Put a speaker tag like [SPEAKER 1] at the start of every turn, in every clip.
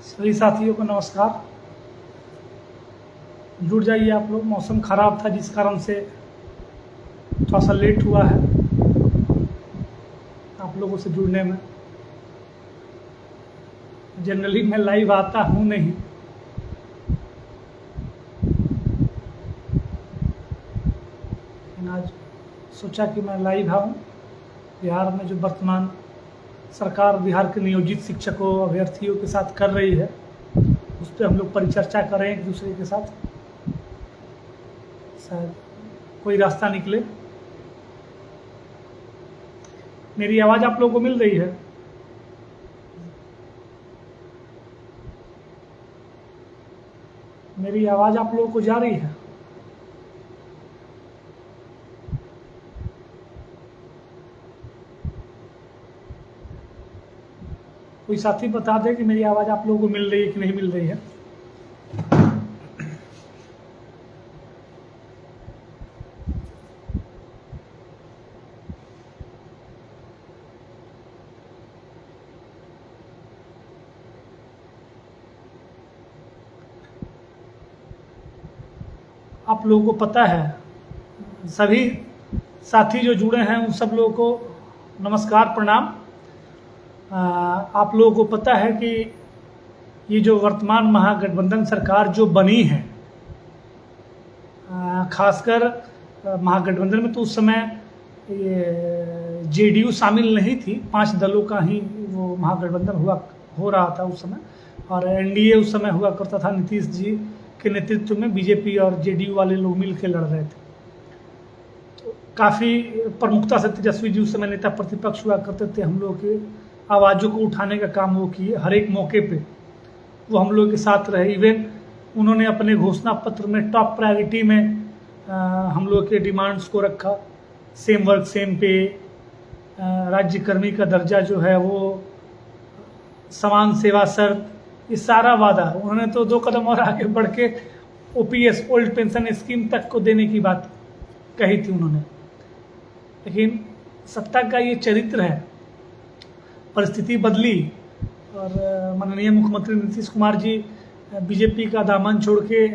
[SPEAKER 1] सभी साथियों को नमस्कार। जुड़ जाइए आप लोग। मौसम ख़राब था जिस कारण से थोड़ा सा लेट हुआ है आप लोगों से जुड़ने में। जनरली मैं लाइव आता हूँ नहीं, लेकिन आज सोचा कि मैं लाइव आऊँ। बिहार में जो वर्तमान सरकार बिहार के नियोजित शिक्षकों अभ्यर्थियों के साथ कर रही है, उस पर हम लोग परिचर्चा करें एक दूसरे के साथ, शायद कोई रास्ता निकले। मेरी आवाज़ आप लोगों को मिल रही है? मेरी आवाज़ आप लोगों को जा रही है? कोई साथी बता दे कि मेरी आवाज़ आप लोगों को मिल रही है कि नहीं मिल रही है। आप लोगों को पता है, सभी साथी जो जुड़े हैं उन सब लोगों को नमस्कार प्रणाम। आप लोगों को पता है कि ये जो वर्तमान महागठबंधन सरकार जो बनी है, खासकर महागठबंधन में तो उस समय ये जेडीयू शामिल नहीं थी, 5 दलों का ही वो महागठबंधन हो रहा था उस समय, और एनडीए उस समय हुआ करता था। नीतीश जी के नेतृत्व में बीजेपी और जेडीयू वाले लोग मिल के लड़ रहे थे। तो काफ़ी प्रमुखता से तेजस्वी जी उस समय नेता प्रतिपक्ष हुआ करते थे। हम लोग के आवाज़ों को उठाने का काम वो किए, हर एक मौके पे वो हम लोग के साथ रहे। इवन उन्होंने अपने घोषणा पत्र में टॉप प्रायोरिटी में हम लोग के डिमांड्स को रखा। सेम वर्क सेम पे, राज्यकर्मी का दर्जा जो है वो, समान सेवा शर्त, ये सारा वादा उन्होंने तो 2 कदम और आगे बढ़ के ओपीएस ओल्ड पेंशन स्कीम तक को देने की बात कही थी उन्होंने। लेकिन सत्ता का ये चरित्र है, परिस्थिति बदली और माननीय मुख्यमंत्री नीतीश कुमार जी बीजेपी का दामन छोड़ के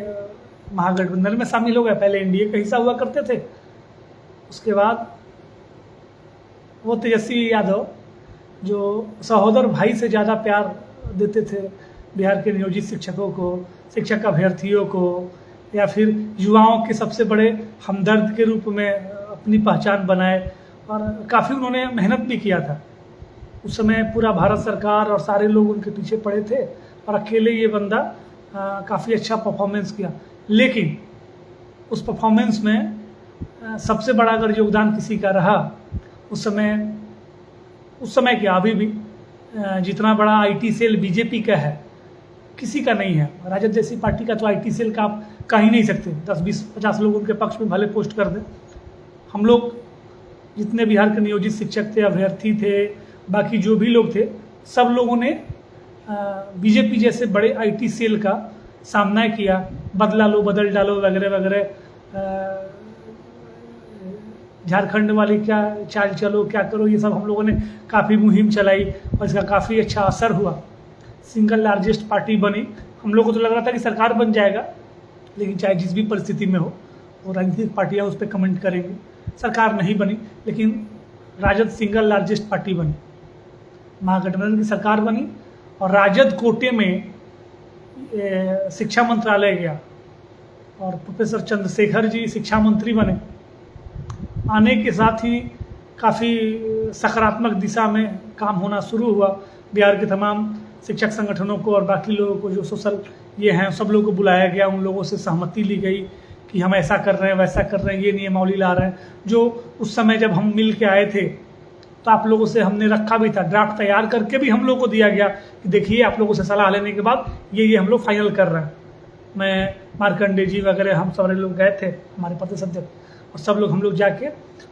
[SPEAKER 1] महागठबंधन में शामिल हो गए। पहले एनडीए का हिस्सा हुआ करते थे, उसके बाद वो तेजस्वी यादव जो सहोदर भाई से ज़्यादा प्यार देते थे बिहार के नियोजित शिक्षकों को, शिक्षक अभ्यर्थियों को, या फिर युवाओं के सबसे बड़े हमदर्द के रूप में अपनी पहचान बनाए, और काफ़ी उन्होंने मेहनत भी किया था। उस समय पूरा भारत सरकार और सारे लोग उनके पीछे पड़े थे, और अकेले ये बंदा काफ़ी अच्छा परफॉर्मेंस किया। लेकिन उस परफॉर्मेंस में सबसे बड़ा अगर योगदान किसी का रहा उस समय क्या अभी भी, जितना बड़ा आईटी सेल बीजेपी का है किसी का नहीं है। राजद जैसी पार्टी का तो आईटी सेल का आप कह ही नहीं सकते। 10, 20, 50 लोग उनके पक्ष में भले पोस्ट कर दें। हम लोग जितने बिहार के नियोजित शिक्षक थे, अभ्यर्थी थे, बाकी जो भी लोग थे, सब लोगों ने बीजेपी जैसे बड़े आईटी सेल का सामना किया। बदला लो, बदल डालो वगैरह वगैरह, झारखंड वाली क्या चाल चलो, क्या करो, ये सब हम लोगों ने काफ़ी मुहिम चलाई और इसका काफ़ी अच्छा असर हुआ। सिंगल लार्जेस्ट पार्टी बनी। हम लोग को तो लग रहा था कि सरकार बन जाएगा, लेकिन चाहे जिस भी परिस्थिति में हो, वो राजनीतिक पार्टियाँ उस पर कमेंट करेंगी। सरकार नहीं बनी, लेकिन राजद सिंगल लार्जेस्ट पार्टी बनी, महागठबंधन की सरकार बनी, और राजद कोटे में शिक्षा मंत्रालय गया और प्रोफेसर चंद्रशेखर जी शिक्षा मंत्री बने। आने के साथ ही काफ़ी सकारात्मक दिशा में काम होना शुरू हुआ। बिहार के तमाम शिक्षक संगठनों को और बाकी लोगों को जो सोशल ये हैं, सब लोगों को बुलाया गया। उन लोगों से सहमति ली गई कि हम ऐसा कर रहे हैं, वैसा कर रहे हैं, ये नियमावली ला रहे हैं। जो उस समय जब हम मिल के आए थे तो आप लोगों से हमने रखा भी था, ड्राफ्ट तैयार करके भी हम लोग को दिया गया कि देखिए आप लोगों से सलाह लेने के बाद ये हम लोग फाइनल कर रहे हैं। मैं, मार्कंडे जी वगैरह, हम सारे लोग गए थे, हमारे प्रदेश अध्यक्ष, और सब लोग हम लोग जाके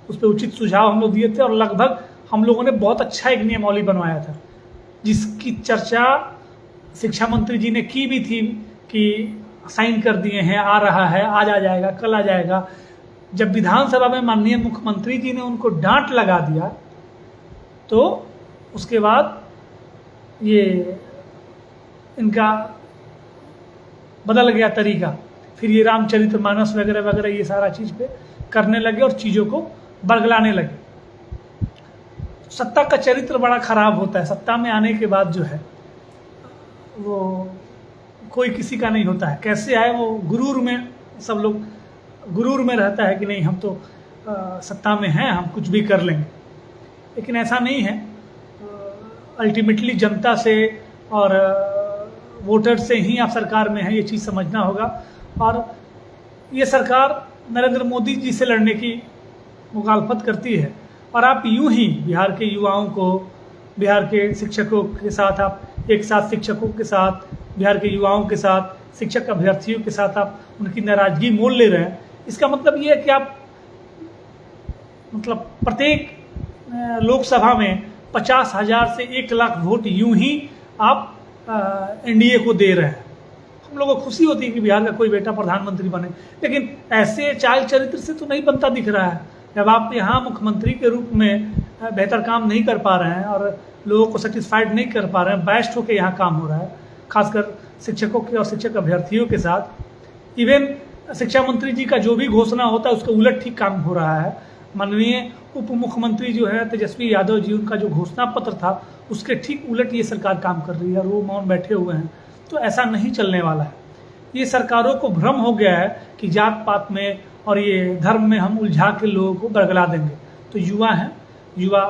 [SPEAKER 1] उस पर उचित सुझाव हम लोग दिए थे, और लगभग हम लोगों ने बहुत अच्छा एक नियमावली बनवाया था, जिसकी चर्चा शिक्षा मंत्री जी ने की भी थी कि साइन कर दिए हैं, आ रहा है, आज आ जाएगा, कल आ जाएगा। जब विधानसभा में माननीय मुख्यमंत्री जी ने उनको डांट लगा दिया, तो उसके बाद ये इनका बदल गया तरीका। फिर ये रामचरितमानस वगैरह वगैरह ये सारा चीज़ पे करने लगे और चीज़ों को बरगलाने लगे। सत्ता का चरित्र बड़ा खराब होता है। सत्ता में आने के बाद जो है वो कोई किसी का नहीं होता है। कैसे आए वो गुरूर में, सब लोग गुरूर में रहता है कि नहीं हम तो सत्ता में हैं, हम कुछ भी कर लेंगे। लेकिन ऐसा नहीं है। अल्टीमेटली जनता से और वोटर से ही आप सरकार में हैं, ये चीज़ समझना होगा। और ये सरकार नरेंद्र मोदी जी से लड़ने की मुखालफत करती है। और आप यूं ही बिहार के युवाओं को, बिहार के शिक्षकों के साथ आप एक साथ, शिक्षकों के साथ, बिहार के युवाओं के साथ, शिक्षक अभ्यर्थियों के साथ आप उनकी नाराजगी मोल ले रहे हैं। इसका मतलब ये है कि आप मतलब प्रत्येक लोकसभा में 50,000 से 1 लाख वोट यूं ही आप एनडीए को दे रहे हैं। हम लोगों को खुशी होती है कि बिहार का कोई बेटा प्रधानमंत्री बने, लेकिन ऐसे चाल चरित्र से तो नहीं बनता दिख रहा है। जब आप यहाँ मुख्यमंत्री के रूप में बेहतर काम नहीं कर पा रहे हैं और लोगों को सेटिस्फाइड नहीं कर पा रहे हैं, बैस्ट होकर यहाँ काम हो रहा है, खासकर शिक्षकों के और शिक्षक अभ्यर्थियों के साथ। इवन शिक्षा मंत्री जी का जो भी घोषणा होता है उसके उलट ठीक काम हो रहा है। माननीय उप मुख्यमंत्री जो है तेजस्वी यादव जी, उनका जो घोषणा पत्र था उसके ठीक उलट ये सरकार काम कर रही है और वो मौन बैठे हुए हैं। तो ऐसा नहीं चलने वाला है। ये सरकारों को भ्रम हो गया है कि जात पात में और ये धर्म में हम उलझा के लोगों को बरगला देंगे। तो युवा हैं, युवा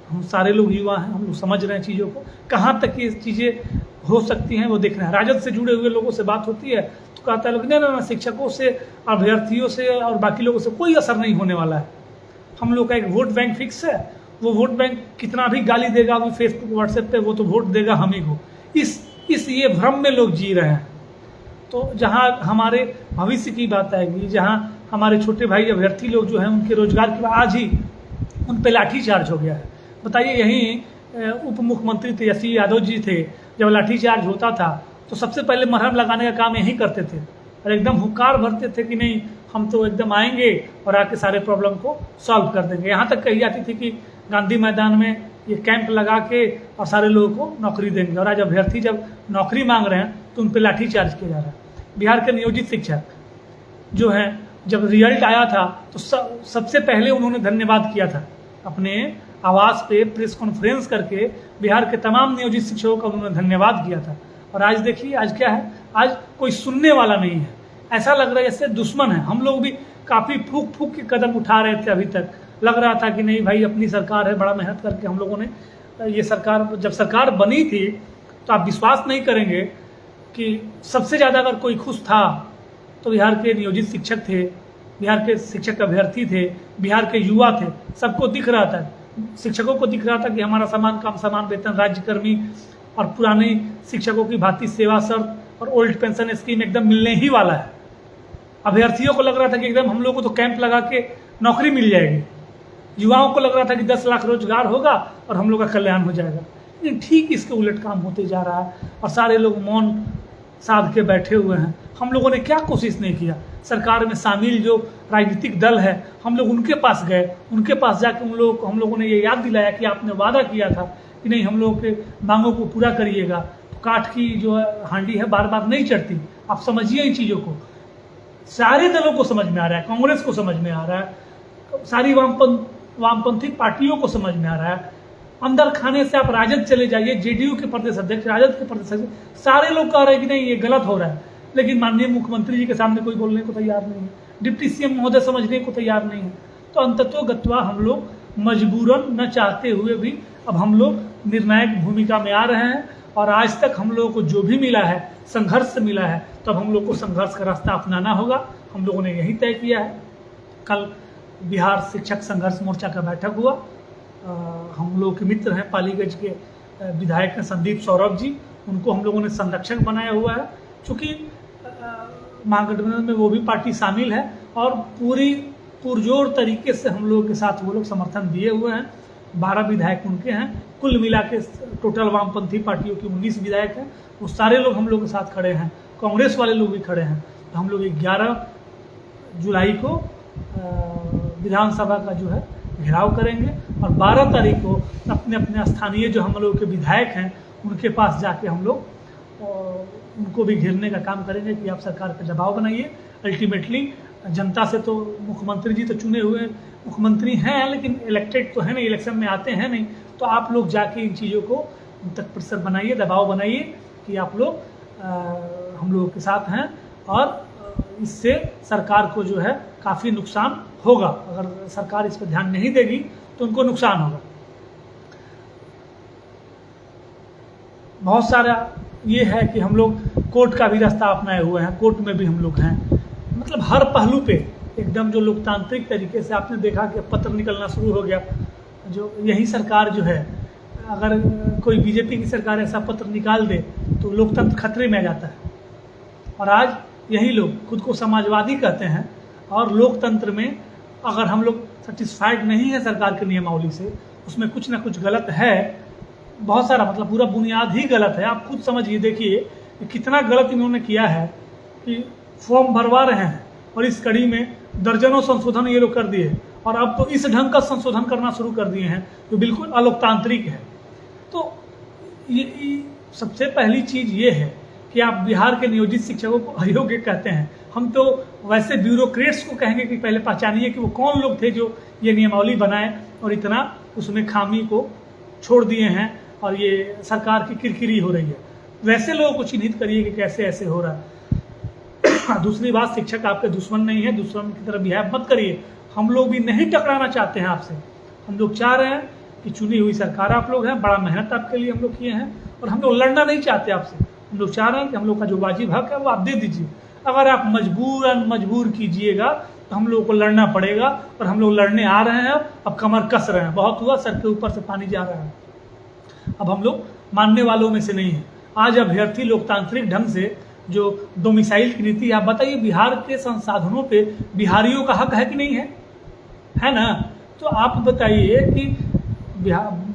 [SPEAKER 1] हम सारे लोग युवा हैं, हम लोग समझ रहे हैं चीज़ों को, कहाँ तक ये चीज़ें हो सकती हैं वो देख रहे हैं। राजद से जुड़े हुए लोगों से बात होती है तो कहता है लोग नहीं ना, शिक्षकों से, अभ्यर्थियों से और बाकी लोगों से कोई असर नहीं होने वाला है। हम लोग का एक वोट बैंक फिक्स है, वो वोट बैंक कितना भी गाली देगा वो फेसबुक व्हाट्सएप पे, वो तो वोट देगा हम ही को। इस ये भ्रम में लोग जी रहे हैं। तो जहाँ हमारे भविष्य की बात आएगी, जहाँ हमारे छोटे भाई अभ्यर्थी लोग जो हैं उनके रोजगार की, आज ही उन पे लाठीचार्ज हो गया है। बताइए, यहीं उप मुख्यमंत्री तेजस्वी यादव जी थे, जब लाठीचार्ज होता था तो सबसे पहले मरहम लगाने का काम यहीं करते थे और एकदम हुंकार भरते थे कि नहीं हम तो एकदम आएंगे और आके सारे प्रॉब्लम को सॉल्व कर देंगे। यहाँ तक कही जाती थी कि गांधी मैदान में ये कैंप लगा के और सारे लोगों को नौकरी देंगे। और आज अभ्यर्थी जब नौकरी मांग रहे हैं तो उन पर लाठीचार्ज किया जा रहा है। बिहार के नियोजित शिक्षक जो हैं, जब रिजल्ट आया था तो सबसे पहले उन्होंने धन्यवाद किया था, अपने आवास पे प्रेस कॉन्फ्रेंस करके बिहार के तमाम नियोजित शिक्षकों का उन्होंने धन्यवाद किया था। और आज देखिए आज क्या है, आज कोई सुनने वाला नहीं है। ऐसा लग रहा है जैसे दुश्मन है। हम लोग भी काफ़ी फूक फूक के कदम उठा रहे थे, अभी तक लग रहा था कि नहीं भाई अपनी सरकार है, बड़ा मेहनत करके हम लोगों ने ये सरकार, जब सरकार बनी थी तो आप विश्वास नहीं करेंगे कि सबसे ज़्यादा अगर कोई खुश था तो बिहार के नियोजित शिक्षक थे, बिहार के शिक्षक अभ्यर्थी थे, बिहार के युवा थे। सबको दिख रहा था, शिक्षकों को दिख रहा था कि हमारा समान काम समान वेतन, राज्यकर्मी और पुराने शिक्षकों की भांति सेवा शर्त और ओल्ड पेंशन स्कीम एकदम मिलने ही वाला है। अभ्यर्थियों को लग रहा था कि एकदम हम लोग को तो कैंप लगा के नौकरी मिल जाएगी। युवाओं को लग रहा था कि 10 लाख रोजगार होगा और हम लोग का कल्याण हो जाएगा। लेकिन ठीक इसके उलट काम होते जा रहा है और सारे लोग मौन साध के बैठे हुए हैं। हम लोगों ने क्या कोशिश नहीं किया? सरकार में शामिल जो राजनीतिक दल है, हम लोग उनके पास गए, उनके पास जाकर हम लोगों ने ये याद दिलाया कि आपने वादा किया था कि नहीं हम लोगों के मांगों को पूरा करिएगा। तो काठ की जो हांडी है बार बार नहीं चढ़ती। आप समझिए इन चीज़ों को, सारे दलों को समझ में आ रहा है, कांग्रेस को समझ में आ रहा है, सारी वामपंथी पार्टियों को समझ में आ रहा है। अंदर खाने से आप राजद चले जाइए, जेडीयू के प्रदेश अध्यक्ष, राजद के प्रदेश अध्यक्ष, सारे लोग कह रहे हैं कि नहीं ये गलत हो रहा है। लेकिन माननीय मुख्यमंत्री जी के सामने कोई बोलने को तैयार नहीं है, डिप्टी सीएम महोदय समझने को तैयार नहीं है। तो अंततोगत्वा हम लोग मजबूरन न चाहते हुए भी अब हम लोग निर्णायक भूमिका में आ रहे हैं। और आज तक हम लोगों को जो भी मिला है, संघर्ष मिला है, तब हम लोग को संघर्ष का रास्ता अपनाना होगा। हम लोगों ने यही तय किया है। कल बिहार शिक्षक संघर्ष मोर्चा का बैठक हुआ। हम लोग के मित्र हैं, पालीगंज के विधायक हैं संदीप सौरभ जी, उनको हम लोगों ने संरक्षक बनाया हुआ है। चूँकि महागठबंधन में वो भी पार्टी शामिल है और पूरी पुरजोर तरीके से हम लोगों के साथ वो लोग समर्थन दिए हुए हैं। 12 विधायक उनके हैं, कुल मिला के टोटल वामपंथी पार्टियों के 19 विधायक हैं। वो सारे लोग हम लोग के साथ खड़े हैं, कांग्रेस वाले लोग भी खड़े हैं। तो हम लोग 11 जुलाई को विधानसभा का जो है घेराव करेंगे और 12 तारीख को अपने अपने स्थानीय जो हम लोग के विधायक हैं उनके पास जाके हम लोग उनको भी घेरने का काम करेंगे कि आप सरकार पर दबाव बनाइए। अल्टीमेटली जनता से तो मुख्यमंत्री जी तो चुने हुए मुख्यमंत्री हैं, लेकिन इलेक्टेड तो है नहीं, इलेक्शन में आते हैं नहीं। तो आप लोग जाके इन चीज़ों को उन तक प्रेशर बनाइए, दबाव बनाइए कि आप लोग हम लोगों के साथ हैं, और इससे सरकार को जो है काफ़ी नुकसान होगा। अगर सरकार इस पर ध्यान नहीं देगी तो उनको नुकसान होगा। बहुत सारा ये है कि हम लोग कोर्ट का भी रास्ता अपनाए हुए हैं, कोर्ट में भी हम लोग हैं। मतलब हर पहलू पे एकदम जो लोकतांत्रिक तरीके से आपने देखा कि पत्र निकलना शुरू हो गया। जो यही सरकार जो है, अगर कोई बीजेपी की सरकार ऐसा पत्र निकाल दे तो लोकतंत्र खतरे में आ जाता है। और आज यही लोग खुद को समाजवादी कहते हैं, और लोकतंत्र में अगर हम लोग सेटिस्फाइड नहीं है सरकार के नियमावली से, उसमें कुछ ना कुछ गलत है, बहुत सारा, मतलब पूरा बुनियाद ही गलत है। आप खुद समझिए, देखिए कि कितना गलत इन्होंने किया है कि फॉर्म भरवा रहे हैं और इस कड़ी में दर्जनों संशोधन ये लोग कर दिए, और अब तो इस ढंग का संशोधन करना शुरू कर दिए हैं जो बिल्कुल अलोकतांत्रिक है। तो ये सबसे पहली चीज़ ये है कि आप बिहार के नियोजित शिक्षकों को अयोग्य कहते हैं। हम तो वैसे ब्यूरोक्रेट्स को कहेंगे कि पहले पहचानिए कि वो कौन लोग थे जो ये नियमावली बनाए और इतना उसमें खामी को छोड़ दिए हैं, और ये सरकार की किरकिरी हो रही है। वैसे लोगों को चिन्हित करिए कि कैसे ऐसे हो रहा है। दूसरी बात, शिक्षक आपके दुश्मन नहीं है, दुश्मन की तरह बिहेव मत करिए। हम लोग भी नहीं टकराना चाहते हैं आपसे। हम लोग चाह रहे हैं कि चुनी हुई सरकार आप लोग हैं, बड़ा मेहनत आपके लिए हम लोग किए हैं, और हम लोग लड़ना नहीं चाहते आपसे। हम लोग चाह रहे हैं कि हम लोग का जो वाजिब हक है वो आप दे दीजिए। अगर आप मजबूर कीजिएगा तो हम लोगों को लड़ना पड़ेगा, और हम लोग लड़ने आ रहे हैं। अब कमर कस रहे हैं, बहुत हुआ, सर के ऊपर से पानी जा रहा है। अब हम लोग मानने वालों में से नहीं हैं। आज अभ्यर्थी लोकतांत्रिक ढंग से जो डोमिसाइल की नीति, आप बताइए बिहार के संसाधनों पे बिहारियों का हक है कि नहीं है? है ना? तो आप बताइए कि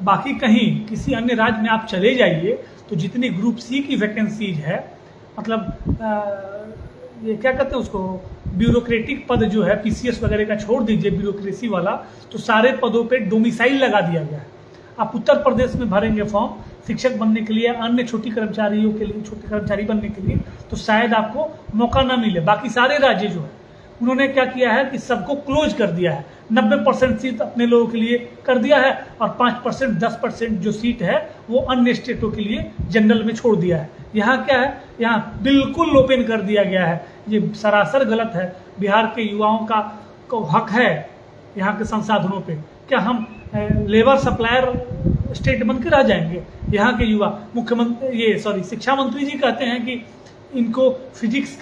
[SPEAKER 1] बाकी कहीं किसी अन्य राज्य में आप चले जाइए तो जितनी ग्रुप सी की वैकेंसीज है, मतलब ये क्या कहते हैं उसको, ब्यूरोक्रेटिक पद जो है, पीसीएस वगैरह का छोड़ दीजिए, ब्यूरोक्रेसी वाला, तो सारे पदों पे डोमिसाइल लगा दिया गया है। आप उत्तर प्रदेश में भरेंगे फॉर्म शिक्षक बनने के लिए, अन्य छोटी कर्मचारियों के लिए, छोटे कर्मचारी बनने के लिए, तो शायद आपको मौका ना मिले। बाकी सारे राज्य जो है उन्होंने क्या किया है कि सबको क्लोज कर दिया है। 90% सीट अपने लोगों के लिए कर दिया है, और 5% 10% जो सीट है वो अन्य स्टेटों के लिए जनरल में छोड़ दिया है। यहाँ क्या है, यहाँ बिल्कुल ओपन कर दिया गया है। ये सरासर गलत है। बिहार के युवाओं का हक है यहाँ के संसाधनों पे। क्या हम लेबर सप्लायर स्टेट बन के रह जाएंगे? यहाँ के युवा, शिक्षा मंत्री जी कहते हैं कि इनको फिजिक्स,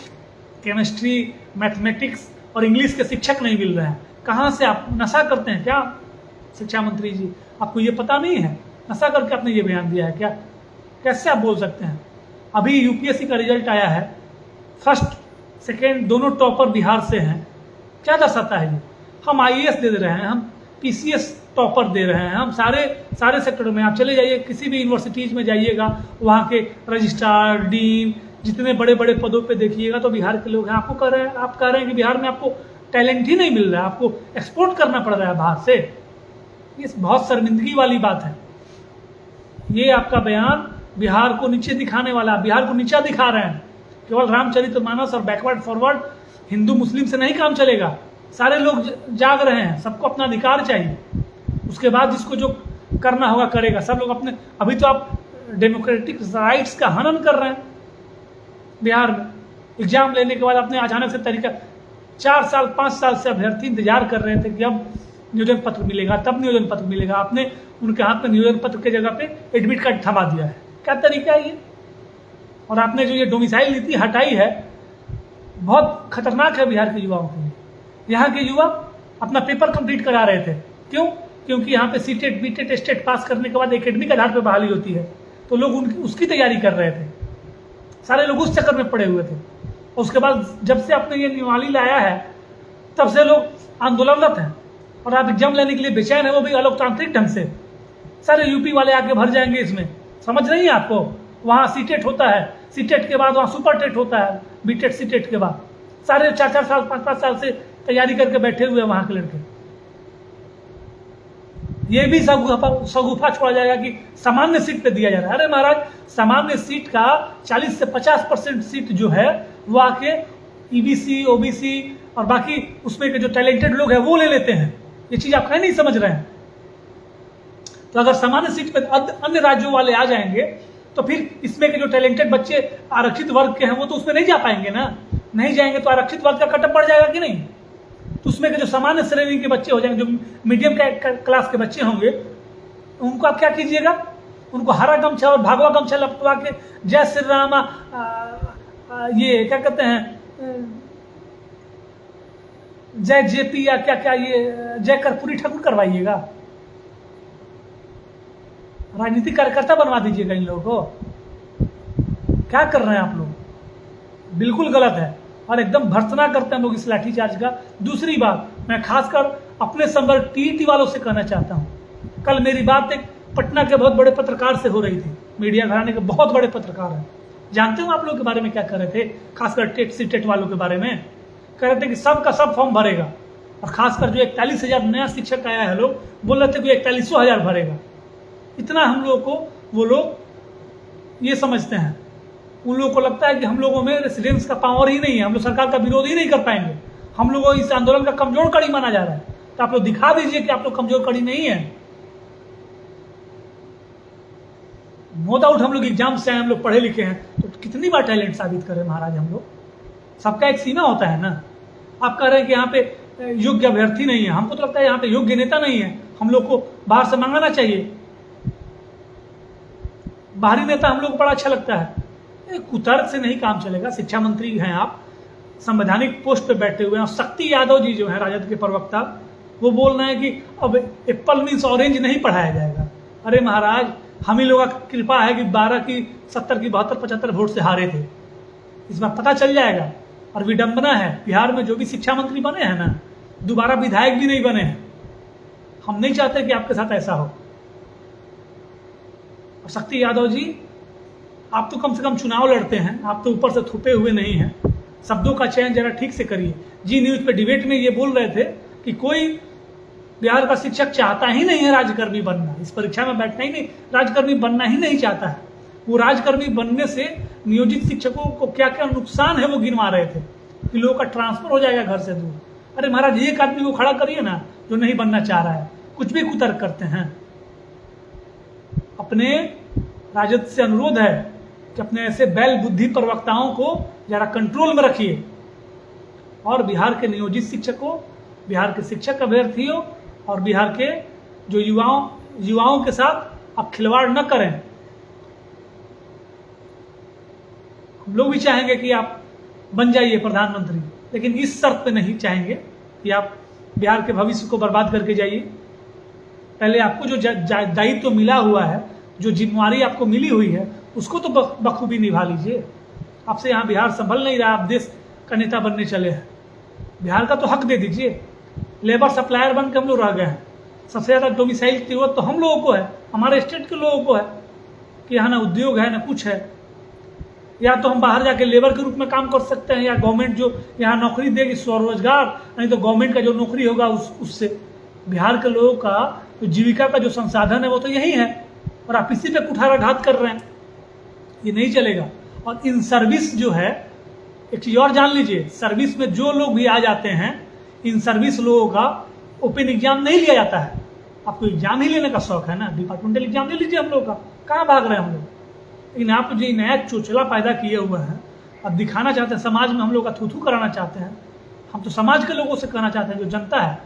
[SPEAKER 1] केमिस्ट्री, मैथमेटिक्स और इंग्लिश के शिक्षक नहीं मिल रहे हैं। कहाँ से? आप नशा करते हैं क्या शिक्षा मंत्री जी? आपको ये पता नहीं है? नशा करके आपने ये बयान दिया है क्या? कैसे आप बोल सकते हैं? अभी यूपीएससी का रिजल्ट आया है, फर्स्ट सेकेंड दोनों टॉपर बिहार से हैं। क्या दर्शाता है ये? हम आईएएस दे रहे हैं, हम पीसीएस टॉपर दे रहे हैं, हम सारे सेक्टरों में। आप चले जाइए किसी भी यूनिवर्सिटीज़ में जाइएगा, वहाँ के रजिस्ट्रार, डीन, जितने बड़े बड़े पदों पे देखिएगा तो बिहार के लोग हैं। आप कह रहे हैं कि बिहार में आपको टैलेंट ही नहीं मिल रहा है, आपको एक्सपोर्ट करना पड़ रहा है बाहर से। ये बहुत शर्मिंदगी वाली बात है। ये आपका बयान बिहार को नीचे दिखाने वाला, बिहार को नीचा दिखा रहे हैं। केवल रामचरितमानस और बैकवर्ड फॉरवर्ड हिंदू मुस्लिम से नहीं काम चलेगा। सारे लोग जाग रहे हैं, सबको अपना अधिकार चाहिए। उसके बाद जिसको जो करना होगा करेगा। सब लोग अपने, अभी तो आप डेमोक्रेटिक राइट्स का हनन कर रहे हैं बिहार में। एग्जाम लेने के बाद अपने अचानक से तरीका, 4 साल 5 साल से अभ्यर्थी इंतजार कर रहे थे कि अब नियोजन पत्र मिलेगा, तब नियोजन पत्र मिलेगा। आपने उनके हाथ में नियोजन पत्र के जगह पे एडमिट कार्ड थमा दिया है। क्या तरीका है ये? और आपने जो ये डोमिसाइल नीति हटाई है, बहुत खतरनाक है बिहार के युवाओं के लिए। यहाँ के युवा अपना पेपर कंप्लीट करा रहे थे। क्यों? क्योंकि यहाँ पे सीटेट, बीटेट, स्टेट पास करने के बाद एकेडमिक आधार पर बहाली होती है, तो लोग उसकी तैयारी कर रहे थे। सारे लोग उस चक्कर में पड़े हुए थे। और उसके बाद जब से आपने ये नियमावली लाया है, तब से लोग आंदोलनरत हैं, और आप एग्जाम लेने के लिए बेचैन है, वो भी अलोकतांत्रिक ढंग से। सारे यूपी वाले आके भर जाएंगे इसमें, समझ नहीं है आपको? वहाँ सीटेट होता है, सीटेट के बाद वहाँ सुपर टेट होता है, बीटेट सीटेट के बाद। सारे 4-4 साल 5-5 साल से तैयारी करके बैठे हुए हैं वहाँ के लड़के। ये भी सगुफा छोड़ा जाएगा कि सामान्य सीट पे दिया जा रहा है। अरे महाराज, सामान्य सीट का 40 से 50% सीट जो है वो आके ईबीसी, ओबीसी और बाकी उसमें के जो टैलेंटेड लोग हैं वो ले लेते हैं। ये चीज आप नहीं समझ रहे हैं। तो अगर सामान्य सीट पे अन्य राज्यों वाले आ जाएंगे तो फिर इसमें के जो टैलेंटेड बच्चे आरक्षित वर्ग के हैं वो तो उसमें नहीं जा पाएंगे ना। नहीं जाएंगे तो आरक्षित वर्ग का कटअप बढ़ जाएगा कि नहीं। तो उसमें के जो सामान्य श्रेणी के बच्चे हो जाएंगे, जो मीडियम क्लास के बच्चे होंगे, उनको आप क्या कीजिएगा? उनको हरा गमछा और भागवा गमछा लपटवा के जय श्री राम ये क्या कहते हैं, जय जेपी या क्या क्या ये जय कर्पूरी ठाकुर करवाइएगा। राजनीतिक कार्यकर्ता बनवा दीजिएगा इन लोगों को। क्या कर रहे हैं आप लोग? बिल्कुल गलत है और एकदम भर्त्सना करते हैं लोग इस लाठीचार्ज का। दूसरी बात, मैं खासकर अपने संवर्ग टीटी वालों से कहना चाहता हूं। कल मेरी बात एक पटना के बहुत बड़े पत्रकार से हो रही थी, मीडिया घराने के बहुत बड़े पत्रकार हैं। जानते हो आप लोग के बारे में क्या कर रहे थे? खासकर टेट सी टेट वालों के बारे में कह रहे थे कि सब का सब फॉर्म भरेगा, और खासकर जो 41,000 नया शिक्षक आया है, लोग बोल रहे थे कि 41,000 भरेगा। इतना हम लोगों को वो लोग ये समझते हैं, उन लोगों को लगता है कि हम लोगों में रेसिडेंस का पावर ही नहीं है, हम लोग सरकार का विरोध ही नहीं कर पाएंगे, हम लोगों इस आंदोलन का कमजोर कड़ी माना जा रहा है। तो आप लोग दिखा दीजिए कि आप लोग कमजोर कड़ी नहीं है। नो डाउट हम लोग एग्जाम से आए, हम लोग पढ़े लिखे हैं, तो कितनी बार टैलेंट साबित करें महाराज हम लोग। सबका एक सीमा होता है ना। आप कह रहे हैं कि यहाँ पे योग्य अभ्यर्थी नहीं है, हमको तो लगता है यहाँ पे योग्य नेता नहीं है, हम लोग को बाहर से मंगाना चाहिए। बाहरी नेता हम लोग को बड़ा अच्छा लगता है। कुतर्क से नहीं काम चलेगा। शिक्षा मंत्री हैं आप, संवैधानिक पोस्ट पे बैठे हुए हैं, और शक्ति यादव जी जो है राजद के प्रवक्ता, वो बोल रहे हैं कि अब एप्पल मीन्स ऑरेंज नहीं पढ़ाया जाएगा। अरे महाराज, हम ही लोगों का कृपा है कि 12 की 70 की 72 75 वोट से हारे थे। इस बार पता चल जाएगा। और विडंबना है, बिहार में जो भी शिक्षा मंत्री बने हैं ना, दोबारा विधायक भी नहीं बने हैं। हम नहीं चाहते कि आपके साथ ऐसा हो। और शक्ति यादव जी, आप तो कम से कम चुनाव लड़ते हैं, आप तो ऊपर से थुपे हुए नहीं हैं। शब्दों का चयन जरा ठीक से करिए। जी न्यूज पे डिबेट में ये बोल रहे थे कि कोई बिहार का शिक्षक चाहता ही नहीं है राजकर्मी बनना, इस परीक्षा में बैठना ही नहीं, राजकर्मी बनना ही नहीं चाहता है। वो राजकर्मी बनने से नियोजित शिक्षकों को क्या क्या नुकसान है वो गिनवा रहे थे कि लोगों का ट्रांसफर हो जाएगा घर से दूर। अरे महाराज, एक आदमी को खड़ा करिए ना जो नहीं बनना चाह रहा है। कुछ भी कुतर्क करते हैं। अपने राजद से अनुरोध है कि अपने ऐसे बैल बुद्धि प्रवक्ताओं को जरा कंट्रोल में रखिए, और बिहार के नियोजित शिक्षकों, बिहार के शिक्षक अभ्यर्थियों और बिहार के जो युवाओं के साथ आप खिलवाड़ न करें। हम लोग भी चाहेंगे कि आप बन जाइए प्रधानमंत्री, लेकिन इस शर्त पे नहीं चाहेंगे कि आप बिहार के भविष्य को बर्बाद करके जाइए। पहले आपको जो दायित्व मिला हुआ है, जो जिम्मेवारी आपको मिली हुई है, उसको तो बखूबी निभा लीजिए। आपसे यहाँ बिहार संभल नहीं रहा, आप देश का नेता बनने चले हैं। बिहार का तो हक दे दीजिए। लेबर सप्लायर बन के हम लोग रह गए हैं। सबसे ज़्यादा डोमिसाइल की जरूरत तो हम लोगों को है, हमारे स्टेट के लोगों को है कि यहाँ ना उद्योग है ना कुछ है। या तो हम बाहर जाके लेबर के रूप में काम कर सकते हैं, या गवर्नमेंट जो यहाँ नौकरी देगी स्वरोजगार, नहीं तो गवर्नमेंट का जो नौकरी होगा उससे। बिहार के लोगों का जो जीविका का जो संसाधन है वो तो यही है, और आप इसी पे कुठाराघात कर रहे हैं। ये नहीं चलेगा। और इन सर्विस जो है, एक चीज और जान लीजिए, सर्विस में जो लोग भी आ जाते हैं, इन सर्विस लोगों का ओपन एग्जाम नहीं लिया जाता है। आपको एग्जाम ही लेने का शौक है ना, डिपार्टमेंटल एग्जाम ले लीजिए हम लोग का। कहाँ भाग रहे हैं हम लोग? लेकिन आप जो नया चोचला पैदा किए हुए हैं, अब दिखाना चाहते हैं समाज में, हम लोग का थू कराना चाहते हैं। हम तो समाज के लोगों से कहना चाहते हैं, जो जनता है,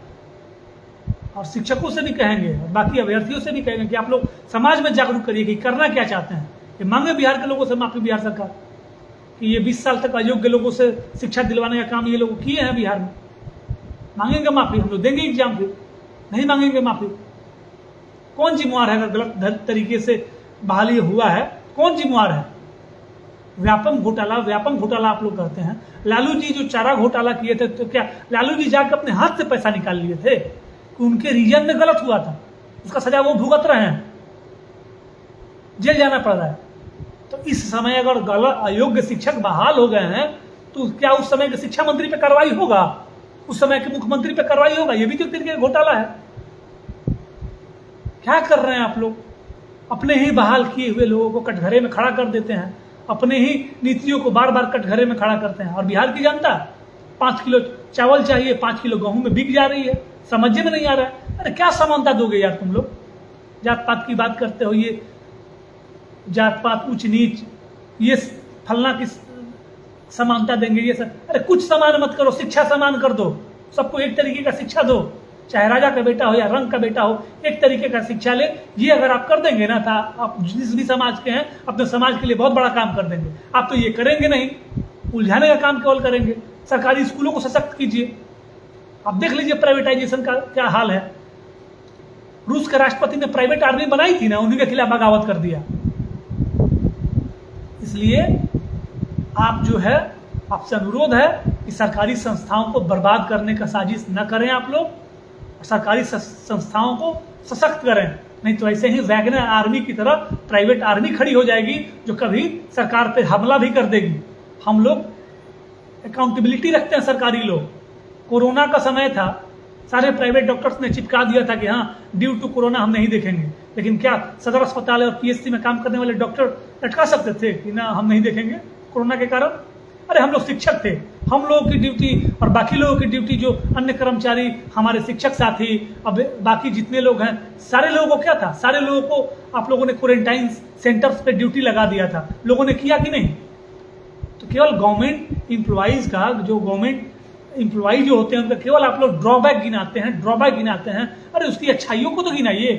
[SPEAKER 1] और शिक्षकों से भी कहेंगे और बाकी अभ्यर्थियों से भी कहेंगे कि आप लोग समाज में जागरूक करिए कि करना क्या चाहते हैं। ये मांगे बिहार के लोगों से माफी, बिहार सरकार, कि ये 20 साल तक अयोग्य लोगों से शिक्षा दिलवाने का काम ये लोग किए हैं बिहार में। मांगेंगे माफी, हम लोग देंगे एग्जाम पे, नहीं मांगेंगे माफी। कौन जिम्मेवार है अगर गलत तरीके से बहाली हुआ है? कौन जिम्मेवार है? व्यापम घोटाला आप लोग करते हैं। लालू जी जो चारा घोटाला किए थे, तो क्या लालू जी जाकर अपने हाथ से पैसा निकाल लिए थे कि उनके रीजन में गलत हुआ था? उसका सजा वो भुगत रहे हैं, जेल जाना पड़ रहा है। तो इस समय अगर गलत अयोग्य शिक्षक बहाल हो गए हैं, तो क्या उस समय के शिक्षा मंत्री पे कार्रवाई होगा? उस समय के मुख्यमंत्री पे कार्रवाई होगा? ये भी तो एक तरीके का घोटाला है। क्या कर रहे हैं आप लोग? अपने ही बहाल किए हुए लोगों को कटघरे में खड़ा कर देते हैं, अपने ही नीतियों को बार बार कटघरे में खड़ा करते हैं। और बिहार की जनता 5 किलो चावल चाहिए, 5 किलो गेहूं में बिक जा रही है, समझ में नहीं आ रहा है। अरे क्या समानता दोगे यार तुम लोग? जात पात की बात करते हो, ये जात पात ऊंच नीच, ये फलना की समानता देंगे, ये सब। अरे कुछ समान मत करो, शिक्षा समान कर दो, सबको एक तरीके का शिक्षा दो, चाहे राजा का बेटा हो या रंग का बेटा हो, एक तरीके का शिक्षा ले। ये अगर आप कर देंगे ना, था आप जिस भी समाज के हैं अपने समाज के लिए बहुत बड़ा काम कर देंगे। आप तो ये करेंगे नहीं, उलझाने का काम केवल करेंगे। सरकारी स्कूलों को सशक्त कीजिए। आप देख लीजिए प्राइवेटाइजेशन का क्या हाल है। रूस के राष्ट्रपति ने प्राइवेट आर्मी बनाई थी ना, उन्हीं के खिलाफ बगावत कर दिया। इसलिए आप जो है, आपसे अनुरोध है कि सरकारी संस्थाओं को बर्बाद करने का साजिश न करें आप लोग, और सरकारी संस्थाओं को सशक्त करें। नहीं तो ऐसे ही वैगनर आर्मी की तरह प्राइवेट आर्मी खड़ी हो जाएगी जो कभी सरकार पे हमला भी कर देगी। हम लोग अकाउंटेबिलिटी रखते हैं, सरकारी लोग। कोरोना का समय था, सारे प्राइवेट डॉक्टर्स ने चिपका दिया था कि हाँ, ड्यू टू कोरोना हम नहीं देखेंगे। लेकिन क्या सदर अस्पताल और पीएचसी में काम करने वाले डॉक्टर लटका सकते थे कि ना हम नहीं देखेंगे कोरोना के कारण? अरे हम लोग शिक्षक थे, हम लोगों की ड्यूटी और बाकी लोगों की ड्यूटी, जो अन्य कर्मचारी, हमारे शिक्षक साथी, अब बाकी जितने लोग हैं, सारे लोगों को क्या था? सारे लोगों को आप लोगों ने क्वारंटाइन सेंटर्स पे ड्यूटी लगा दिया था। लोगों ने किया कि नहीं? तो केवल गवर्नमेंट इंप्लॉइज का, जो गवर्नमेंट इंप्लॉई जो होते हैं उनका केवल आप लोग ड्रॉबैक गिनाते हैं। अरे उसकी अच्छाइयों को तो गिनाइए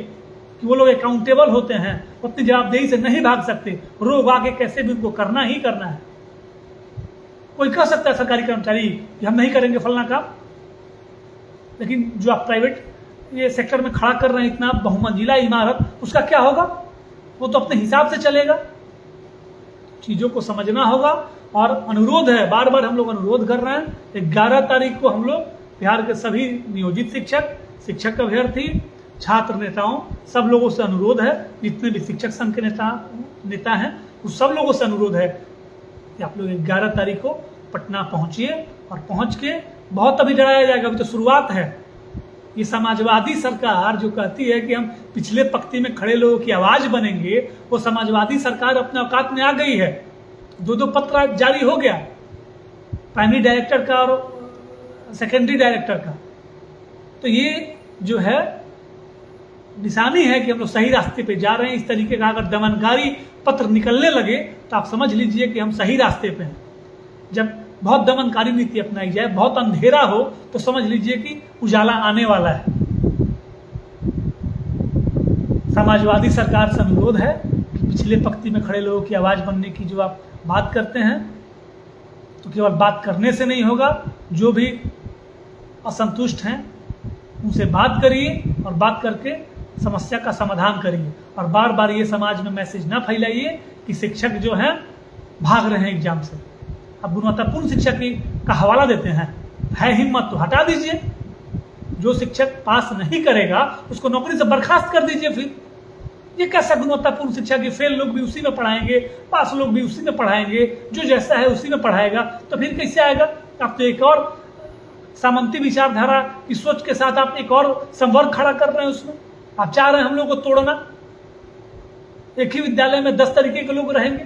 [SPEAKER 1] कि वो लोग अकाउंटेबल होते हैं, अपनी जवाबदेही से नहीं भाग सकते, रोग आके कैसे भी उनको करना ही करना है। कोई कह सकता है सरकारी कर्मचारी कि हम नहीं करेंगे फलना काम, लेकिन जो आप प्राइवेट ये सेक्टर में खड़ा कर रहे हैं इतना बहुमंजिला इमारत, उसका क्या होगा? वो तो अपने हिसाब से चलेगा। चीजों को समझना होगा। और अनुरोध है, बार बार हम लोग अनुरोध कर रहे हैं, 11 तारीख को हम लोग बिहार के सभी नियोजित शिक्षक अभ्यर्थी, छात्र नेताओं, सब लोगों से अनुरोध है, जितने भी शिक्षक संघ के नेता हैं, उस सब लोगों से अनुरोध है कि आप लोग 11 तारीख को पटना पहुंचिए। और पहुंच के बहुत अभी डराया जाएगा, अभी तो शुरुआत है। ये समाजवादी सरकार जो कहती है कि हम पिछले पंक्ति में खड़े लोगों की आवाज बनेंगे, वो समाजवादी सरकार अपने औकात में आ गई है। 2 पत्र जारी हो गया, प्राइमरी डायरेक्टर का और सेकेंडरी डायरेक्टर का। तो ये जो है निशानी है कि हम लोग सही रास्ते पे जा रहे हैं। इस तरीके का अगर दमनकारी पत्र निकलने लगे तो आप समझ लीजिए कि हम सही रास्ते पे हैं। जब बहुत दमनकारी नीति अपनाई जाए, बहुत अंधेरा हो, तो समझ लीजिए कि उजाला आने वाला है। समाजवादी सरकार से अनुरोध है कि पिछले पंक्ति में खड़े लोगों की आवाज बनने की जो आप बात करते हैं, तो केवल बात करने से नहीं होगा। जो भी असंतुष्ट हैं उनसे बात करिए और बात करके समस्या का समाधान करिए। और बार बार ये समाज में मैसेज ना फैलाइए कि शिक्षक जो हैं भाग रहे हैं एग्जाम से। अब गुणवत्तापूर्ण शिक्षा का हवाला देते हैं, है हिम्मत तो हटा दीजिए। जो शिक्षक पास नहीं करेगा उसको नौकरी से बर्खास्त कर दीजिए। फिर ये कैसा गुणवत्तापूर्ण शिक्षा की? फेल लोग भी उसी में पढ़ाएंगे, पास लोग भी उसी में पढ़ाएंगे, जो जैसा है उसी में पढ़ाएगा, तो फिर कैसे आएगा? आप तो एक और सामंती विचारधारा की सोच के साथ आप एक और संवर्ग खड़ा कर रहे हैं उसमें। आप चाह रहे हैं हम लोग को तोड़ना। एक ही विद्यालय में 10 तरीके के लोग रहेंगे,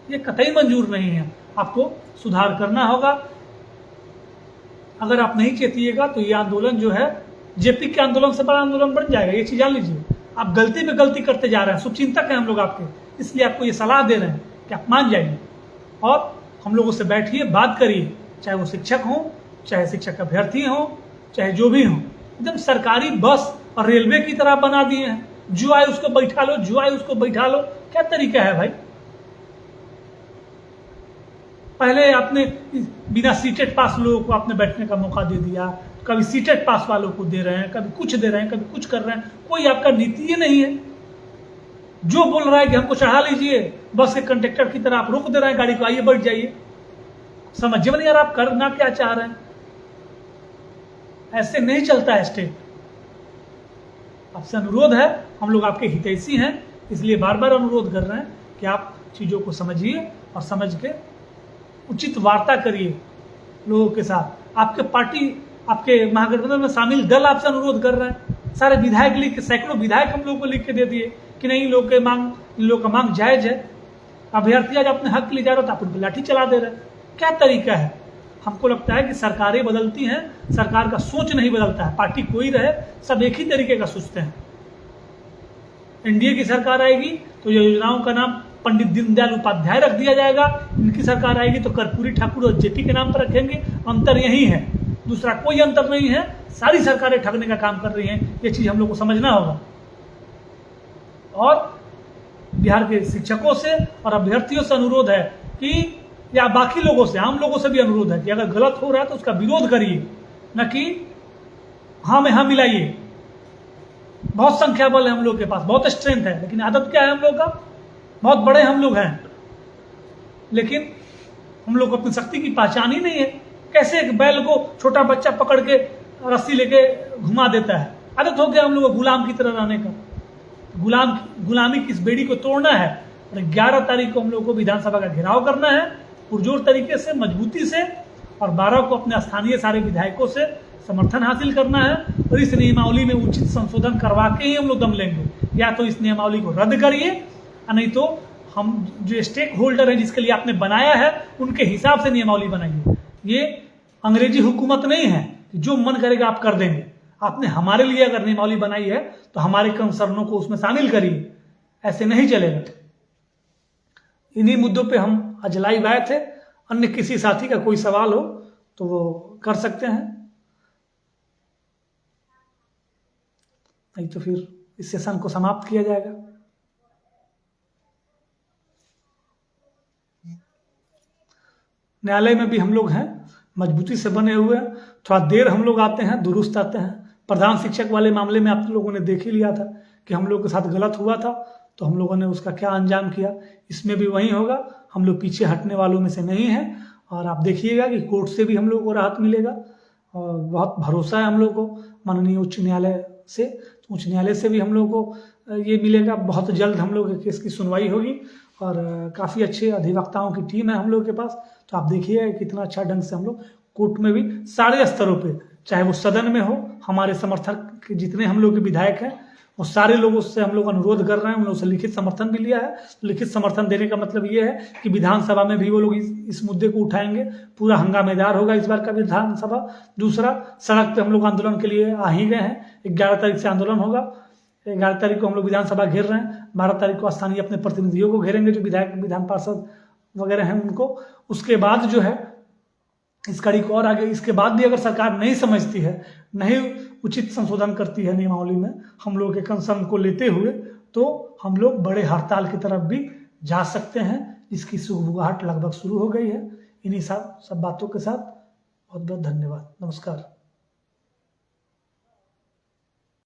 [SPEAKER 1] ये कतई मंजूर नहीं है। आपको सुधार करना होगा। अगर आप नहीं चेतिएगा तो ये आंदोलन जो है जेपी के आंदोलन से बड़ा आंदोलन बन जाएगा। ये चीज जान लीजिए। आप गलती पे गलती करते जा रहे हैं। शुभचिंतक हैं हम लोग आपके, इसलिए आपको ये सलाह दे रहे हैं कि आप मान जाइए और हम लोगों से बैठिए, बात करिए, चाहे वो शिक्षक हों, चाहे शिक्षक अभ्यर्थी हों, चाहे जो भी हों। एकदम सरकारी बस और रेलवे की तरह बना दिए हैं, जो आए उसको बैठा लो, जो आए उसको बैठा लो। क्या तरीका है भाई? पहले आपने बिना सीटेड पास लोगों को आपने बैठने का मौका दे दिया, कभी सीटेड पास वालों को दे रहे हैं, कभी कुछ दे रहे हैं, कभी कुछ कर रहे हैं। कोई आपका नीति ही नहीं है। जो बोल रहा है कि हमको चढ़ा लीजिए, बस के कंडक्टर की तरह आप रोक दे रहे हैं गाड़ी को, आइए बैठ जाइए। समझ में नहीं आ रहा आप करना क्या चाह रहे हैं। ऐसे नहीं चलता है स्टेट। आपसे अनुरोध है, हम लोग आपके हितैषी हैं, इसलिए बार बार अनुरोध कर रहे हैं कि आप चीज़ों को समझिए और समझ के उचित वार्ता करिए लोगों के साथ। आपके पार्टी, आपके महागठबंधन में शामिल दल आपसे अनुरोध कर रहे हैं सारे विधायक लिख के, सैकड़ों विधायक हम लोग को लिख के दे दिए कि नहीं, इन लोग का मांग जायज है। अभ्यर्थी आज अपने हक के लिए जा रहा था, आप उन पर लाठी चला दे रहे। क्या तरीका है? हमको लगता है कि सरकारें बदलती हैं, सरकार का सोच नहीं बदलता है। पार्टी कोई रहे, सब एक ही तरीके का सोचते हैं। एनडीए की सरकार आएगी तो ये योजनाओं का नाम पंडित दीनदयाल उपाध्याय रख दिया जाएगा, इनकी सरकार आएगी तो कर्पूरी ठाकुर और जेपी के नाम पर रखेंगे। अंतर यही है, दूसरा कोई अंतर नहीं है। सारी सरकारें ठगने का काम कर रही हैं, ये चीज हम लोग को समझना होगा। और बिहार के शिक्षकों से और अभ्यर्थियों से अनुरोध है कि, या बाकी लोगों से, आम लोगों से भी अनुरोध है कि अगर गलत हो रहा है तो उसका विरोध करिए, न कि हाँ में हाँ मिलाइए। बहुत संख्या बल है हम लोग के पास, बहुत स्ट्रेंथ है, लेकिन आदत क्या है हम लोग का? बहुत बड़े हम लोग हैं, लेकिन हम लोग को अपनी शक्ति की पहचान ही नहीं है। कैसे एक बैल को छोटा बच्चा पकड़ के रस्सी लेके घुमा देता है। आदत हो गया हम लोग को गुलाम की तरह रहने का। गुलामी की इस बेड़ी को तोड़ना है। और 11 तारीख को हम लोग को विधानसभा का घेराव करना है पुरजोर तरीके से, मजबूती से, और 12 को अपने स्थानीय सारे विधायकों से समर्थन हासिल करना है। और इस नियमावली में उचित संशोधन करवा के ही हम लोग दम लेंगे। या तो इस नियमावली को रद्द करिए, नहीं तो हम जो स्टेक होल्डर है जिसके लिए आपने बनाया है उनके हिसाब से नियमावली बनाइए। ये अंग्रेजी हुकूमत नहीं है कि जो मन करेगा आप कर देंगे। आपने हमारे लिए अगर नियमावली बनाई है तो हमारे कंसर्नों को उसमें शामिल करिए, ऐसे नहीं चलेगा। इन्हीं मुद्दों पे हम आज लाइव आए थे। अन्य किसी साथी का कोई सवाल हो तो वो कर सकते हैं, नहीं तो फिर इस सेशन को समाप्त किया जाएगा। न्यायालय में भी हम लोग हैं, मजबूती से बने हुए हैं। थोड़ा देर हम लोग आते हैं, दुरुस्त आते हैं। प्रधान शिक्षक वाले मामले में आप लोगों ने देख ही लिया था कि हम लोग के साथ गलत हुआ था, तो हम लोगों ने उसका क्या अंजाम किया। इसमें भी वही होगा, हम लोग पीछे हटने वालों में से नहीं हैं। और आप देखिएगा कि कोर्ट से भी हम लोग को राहत मिलेगा, और बहुत भरोसा है हम लोग को माननीय उच्च न्यायालय से। तो उच्च न्यायालय से भी हम लोग को ये मिलेगा, बहुत जल्द हम लोग के केस की सुनवाई होगी। और काफ़ी अच्छे अधिवक्ताओं की टीम है हम लोग के पास। तो आप देखिए कितना अच्छा ढंग से हम लोग कोर्ट में भी सारे स्तरों पे, चाहे वो सदन में हो, हमारे समर्थक जितने हम लोग के विधायक हैं वो सारे लोगों से हम लोग अनुरोध कर रहे हैं। उन लोगों से लिखित समर्थन भी लिया है। लिखित समर्थन देने का मतलब ये है कि विधानसभा में भी वो लोग इस मुद्दे को उठाएंगे। पूरा हंगामेदार होगा इस बार का विधानसभा। दूसरा, सड़क पे हम लोग आंदोलन के लिए आ ही गए हैं। 11 तारीख से आंदोलन होगा। 11 तारीख को हम लोग विधानसभा घेर रहे हैं। 12 तारीख को स्थानीय अपने प्रतिनिधियों को घेरेंगे, जो विधायक, विधान पार्षद वगैरह हैं उनको। उसके बाद जो है इस कड़ी को और आगे, इसके बाद भी अगर सरकार नहीं समझती है, नहीं उचित संशोधन करती है नियमावली में हम लोग के कंसर्न को लेते हुए, तो हम लोग बड़े हड़ताल की तरफ भी जा सकते हैं, जिसकी सुगबुगाहट लगभग शुरू हो गई है। इन्हीं सब बातों के साथ बहुत बहुत धन्यवाद। नमस्कार।